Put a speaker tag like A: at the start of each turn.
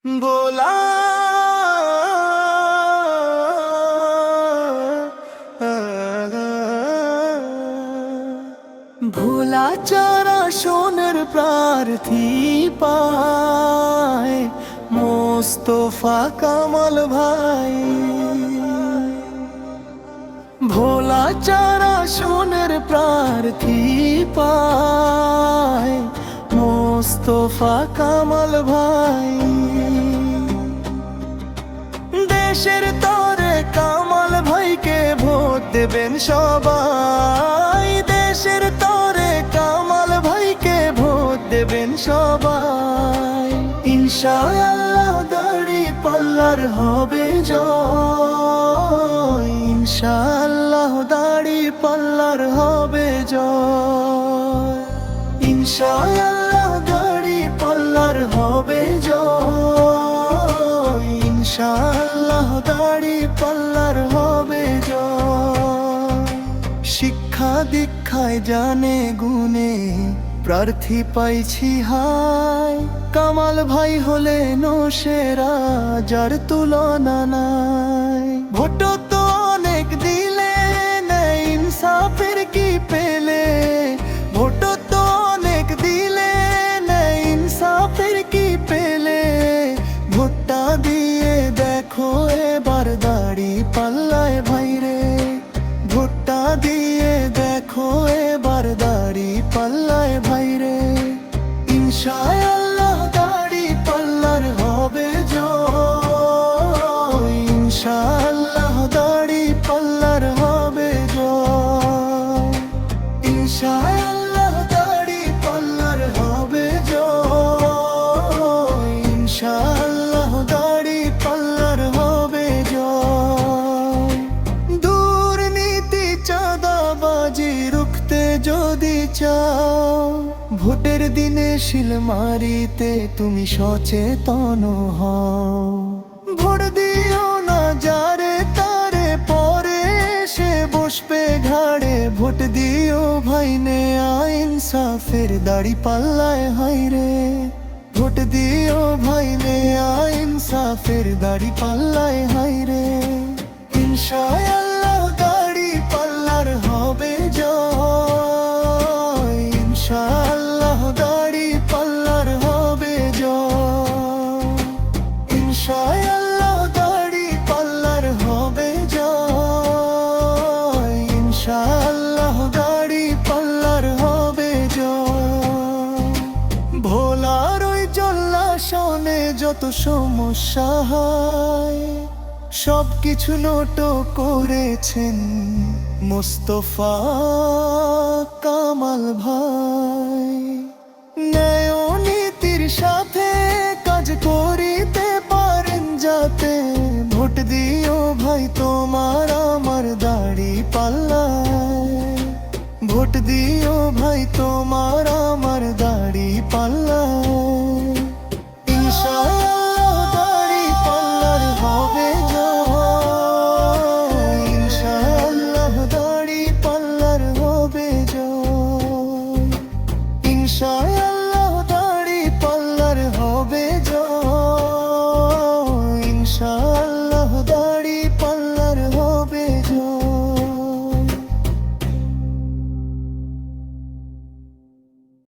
A: बोला ভোলা চারা সোনের প্রার্থী পায় মোস্তফা কামাল ভাই। ভোলা চারা সোনের প্রার্থী পায় মোস্তফা কামাল ভাই। দেশের তরে কামাল ভাইকে ভোট দেবেন সবাই। দেশের তরে কামাল ভাইকে ভোট দেবেন সবাই। ইনশাআল্লাহ দাড়ি পাল্লার হবে জয়। ইনশাআল্লাহ দাড়ি পাল্লার হবে জয়। ইনশাআল্লাহ দাড়ি পাল্লার হবে জয়। ইনশাআল্লাহ দাড়ি পাল্লার হবে জয়। শিক্ষা দীক্ষায় জানে গুণে প্রার্থী পাইছি হায়। কামাল ভাই হলেন সেরা যার তুলনা নাই। ভোট তো অনেক দিলে নাই ইনসাফের কি পেলে। ভোট তো অনেক দিলে নাই ইনসাফের কি পেলে। ভোটটা দিয়ে দেখো এবার দাড়ি পাল্লায় ভাইরে। ভোটটা দিয়ে দেখো এবার দাড়ি পাল্লায় ভাইরে। ইনশাআল্লাহ দাড়ি পাল্লার হবে জয়। ইনশাআল্লাহ দাড়ি পাল্লার হবে জয়। ইনশাআল্লাহ দাড়ি পাল্লার হবে জয়। ইনশাআল্লাহ দাড়ি পাল্লার হবে জয়। দুর্নীতি চাঁদাবাজি রুখতে যদি চাও, ভোটের দিনে শিল মারিতে তুমি সচেতন হও। ভোট দিও না যারে তারে পরে সে বসবে ঘাড়ে। ভোট দিও ভাই নেয়া ইনসাফের দাড়ি পাল্লায় হাইরে। ভোট দিও ভাই নেয়া ইনসাফের দাড়ি পাল্লায় হাইরে। ইনশাআল্লাহ দাড়ি পাল্লার হবে জয়। ইনশাআল্লাহ দাড়ি পাল্লার হবে জয়। ইনশাআল্লাহ দাড়ি পাল্লার হবে জয়। ইনশাআল্লাহ দাড়ি পাল্লার হবে জয়। ভোলার ওই জল্লা শোনে যত সমস্যা হয়, সবকিছু নোট করেছেন মোস্তফা কামাল ভাই। ন্যায় ও নীতির সাথে কাজ করিতে পারেন যাতে। ভোট দিও ভাই তোমার আমার দাড়ি পাল্লায়। ভোট দিও ভাই তোমার